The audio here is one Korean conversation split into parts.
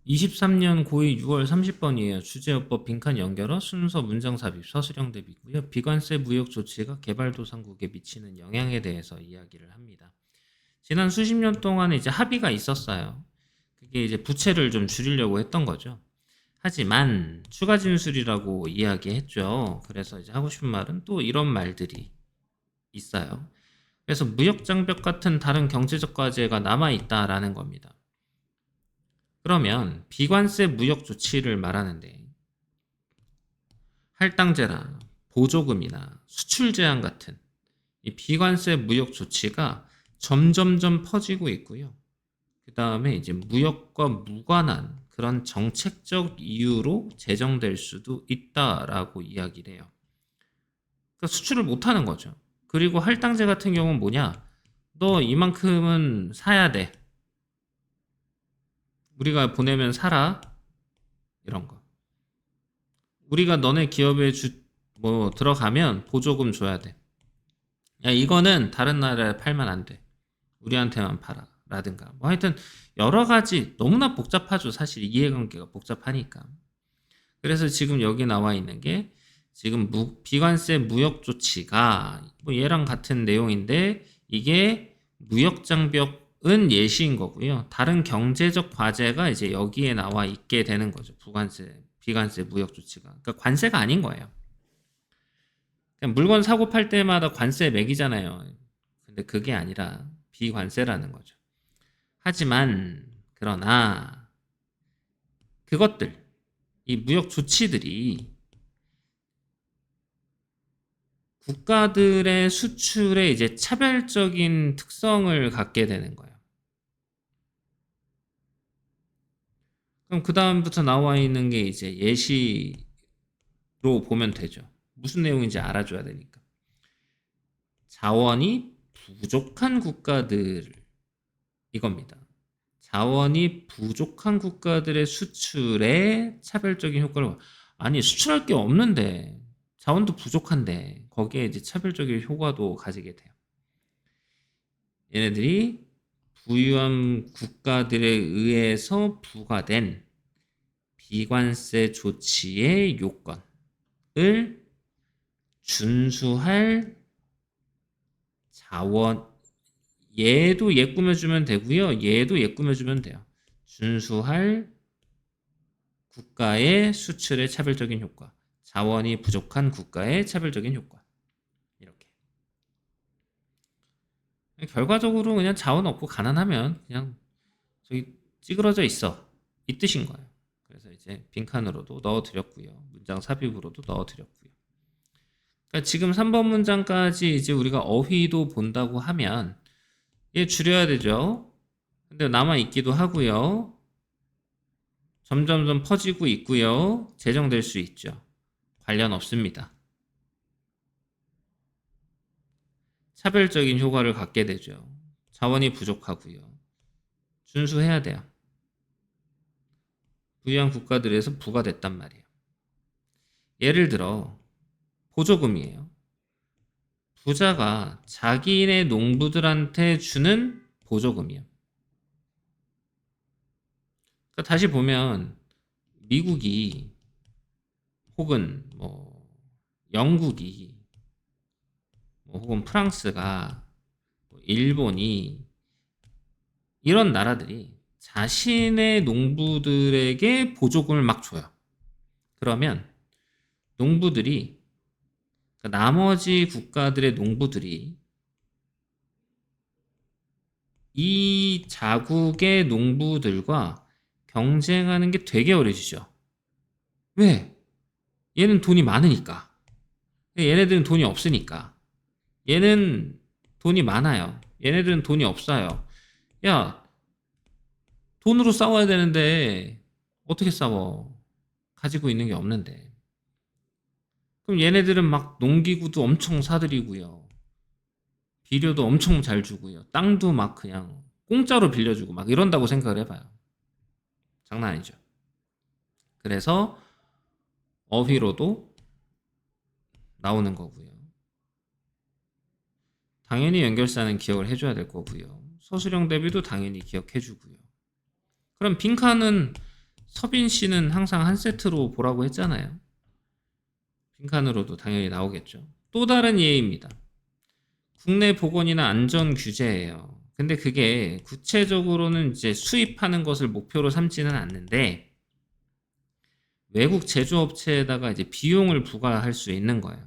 23년 고2 6월 30번이에요. 주제어법 빈칸 연결어 순서 문장 삽입 서술형 대비고요. 비관세 무역 조치가 개발도상국에 미치는 영향에 대해서 이야기를 합니다. 지난 수십 년 동안 이제 합의가 있었어요. 그게 이제 부채를 좀 줄이려고 했던 거죠. 하지만 추가 진술이라고 이야기했죠. 그래서 이제 하고 싶은 말은 또 이런 말들이 있어요. 그래서 무역 장벽 같은 다른 경제적 과제가 남아 있다라는 겁니다. 그러면 비관세 무역 조치를 말하는데 할당제나 보조금이나 수출 제한 같은 이 비관세 무역 조치가 점점점 퍼지고 있고요. 그 다음에 이제 무역과 무관한 그런 정책적 이유로 제정될 수도 있다라고 이야기를 해요. 그러니까 수출을 못하는 거죠. 그리고 할당제 같은 경우는 뭐냐? 너 이만큼은 사야 돼. 우리가 보내면 사라. 이런 거. 우리가 너네 기업에 들어가면 보조금 줘야 돼. 야, 이거는 다른 나라에 팔면 안 돼. 우리한테만 팔아. 라든가. 뭐 하여튼 여러 가지 너무나 복잡하죠. 사실 이해관계가 복잡하니까. 그래서 지금 여기 나와 있는 게 지금 비관세 무역 조치가 뭐 얘랑 같은 내용인데 이게 무역 장벽은 예시인 거고요. 다른 경제적 과제가 이제 여기에 나와 있게 되는 거죠. 비관세 무역 조치가. 그러니까 관세가 아닌 거예요. 그냥 물건 사고 팔 때마다 관세 매기잖아요. 근데 그게 아니라 비관세라는 거죠. 하지만 그러나 그것들 이 무역 조치들이 국가들의 수출에 이제 차별적인 특성을 갖게 되는 거예요. 그럼 그 다음부터 나와 있는 게 이제 예시로 보면 되죠. 무슨 내용인지 알아줘야 되니까. 자원이 부족한 국가들 이겁니다. 자원이 부족한 국가들의 수출에 차별적인 효과를 아니 수출할 게 없는데 자원도 부족한데 거기에 이제 차별적인 효과도 가지게 돼요. 얘네들이 부유한 국가들에 의해서 부과된 비관세 조치의 요건을 준수할 자원 얘도 얘 꾸며주면 되고요. 얘도 얘 꾸며주면 돼요. 준수할 국가의 수출의 차별적인 효과, 자원이 부족한 국가의 차별적인 효과. 이렇게. 결과적으로 그냥 자원 없고 가난하면 그냥 저기 찌그러져 있어. 이 뜻인 거예요. 그래서 이제 빈칸으로도 넣어드렸고요. 문장 삽입으로도 넣어드렸고요. 그러니까 지금 3번 문장까지 이제 우리가 어휘도 본다고 하면 얘 줄여야 되죠. 근데 남아있기도 하고요. 점점점 퍼지고 있고요. 제정될 수 있죠. 관련 없습니다. 차별적인 효과를 갖게 되죠. 자원이 부족하고요. 준수해야 돼요. 부유한 국가들에서 부과됐단 말이에요. 예를 들어 보조금이에요. 부자가 자기네 농부들한테 주는 보조금이요. 그러니까 다시 보면 미국이 혹은 뭐 영국이 혹은 프랑스가 일본이 이런 나라들이 자신의 농부들에게 보조금을 막 줘요. 그러면 농부들이 나머지 국가들의 농부들이 이 자국의 농부들과 경쟁하는 게 되게 어려지죠. 왜? 얘는 돈이 많으니까. 얘네들은 돈이 없으니까. 얘는 돈이 많아요. 얘네들은 돈이 없어요. 야, 돈으로 싸워야 되는데 어떻게 싸워? 가지고 있는 게 없는데. 그럼 얘네들은 막 농기구도 엄청 사들이고요. 비료도 엄청 잘 주고요. 땅도 막 그냥 공짜로 빌려주고 막 이런다고 생각을 해봐요. 장난 아니죠. 그래서 어휘로도 나오는 거고요. 당연히 연결사는 기억을 해줘야 될 거고요. 서술형 대비도 당연히 기억해주고요. 그럼 빈칸은 서빈 씨는 항상 한 세트로 보라고 했잖아요. 빈칸으로도 당연히 나오겠죠. 또 다른 예입니다. 국내 보건이나 안전 규제예요. 근데 그게 구체적으로는 이제 수입하는 것을 목표로 삼지는 않는데 외국 제조업체에다가 이제 비용을 부과할 수 있는 거예요.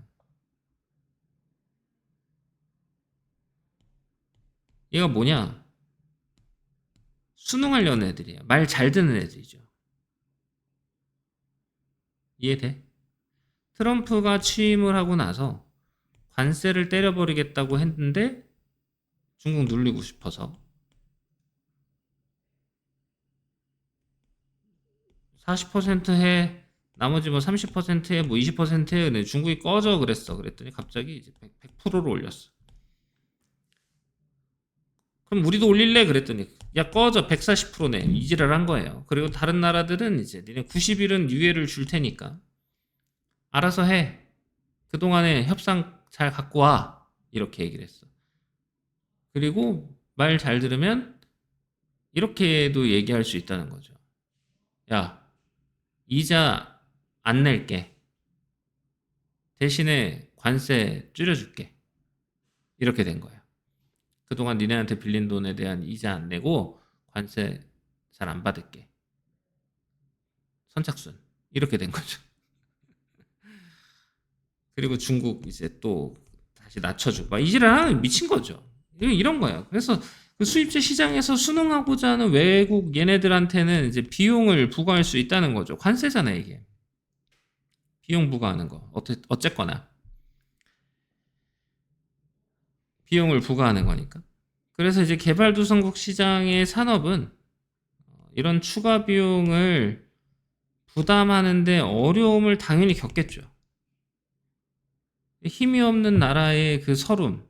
얘가 뭐냐? 수능하려는 애들이야. 말 잘 듣는 애들이죠. 이해돼? 트럼프가 취임을 하고 나서 관세를 때려버리겠다고 했는데 중국 눌리고 싶어서 40% 해, 나머지 뭐 30% 해, 뭐 20% 해. 근데 중국이 꺼져 그랬어. 그랬더니 갑자기 이제 100%로 올렸어. 그럼 우리도 올릴래? 그랬더니 야 꺼져 140%네. 이지랄 한 거예요. 그리고 다른 나라들은 이제 니네 90일은 유예를 줄 테니까 알아서 해. 그동안에 협상 잘 갖고 와. 이렇게 얘기를 했어. 그리고 말 잘 들으면 이렇게도 얘기할 수 있다는 거죠. 야, 이자 안 낼게. 대신에 관세 줄여줄게. 이렇게 된 거예요. 그동안 니네한테 빌린 돈에 대한 이자 안 내고 관세 잘 안 받을게. 선착순. 이렇게 된 거죠. 그리고 중국 이제 또 다시 낮춰주고 막 이지랄 하는 미친 거죠. 이런 거예요. 그래서 그 수입제 시장에서 순응하고자 하는 외국 얘네들한테는 이제 비용을 부과할 수 있다는 거죠. 관세잖아요, 이게. 비용 부과하는 거. 어쨌거나 비용을 부과하는 거니까. 그래서 이제 개발도상국 시장의 산업은 이런 추가 비용을 부담하는데 어려움을 당연히 겪겠죠. 힘이 없는 나라의 그 서름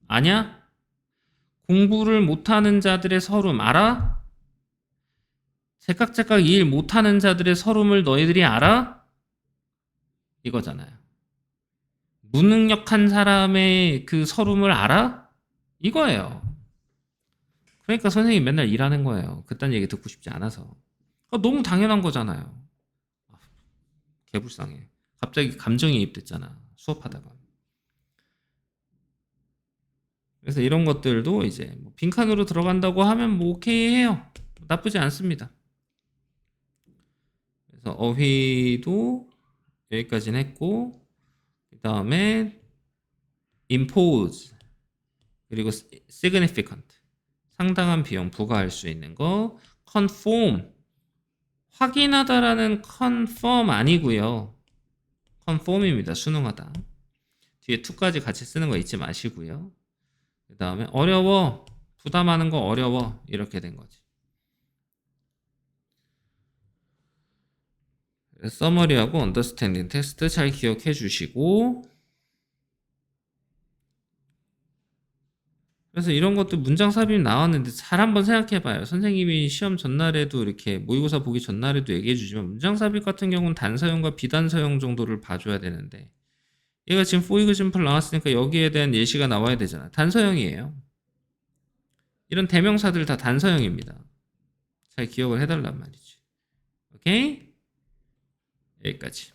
아냐? 공부를 못하는 자들의 서름 알아? 제깍제깍 일 못하는 자들의 서름을 너희들이 알아? 이거잖아요. 무능력한 사람의 그 서름을 알아? 이거예요. 그러니까 선생님이 맨날 일하는 거예요. 그딴 얘기 듣고 싶지 않아서. 너무 당연한 거잖아요. 개불쌍해. 갑자기 감정이입됐잖아. 수업하다가. 그래서 이런 것들도 이제 뭐 빈칸으로 들어간다고 하면 뭐 오케이 해요. 나쁘지 않습니다. 그래서 어휘도 여기까지는 했고 그 다음에 impose 그리고 significant 상당한 비용 부과할 수 있는 거 conform 확인하다라는 confirm 아니고요. conform입니다. 순응하다. 뒤에 to까지 같이 쓰는 거 잊지 마시고요. 그 다음에 어려워 부담하는 거 어려워 이렇게 된 거지. 서머리하고 언더스탠딩 테스트 잘 기억해 주시고 그래서 이런 것도 문장 삽입 나왔는데 잘 한번 생각해 봐요. 선생님이 시험 전날에도 이렇게 모의고사 보기 전날에도 얘기해 주지만 문장 삽입 같은 경우는 단서형과 비단서형 정도를 봐줘야 되는데 얘가 지금 for example 나왔으니까 여기에 대한 예시가 나와야 되잖아. 단서형이에요. 이런 대명사들 다 단서형입니다. 잘 기억을 해달란 말이지. 오케이? 여기까지.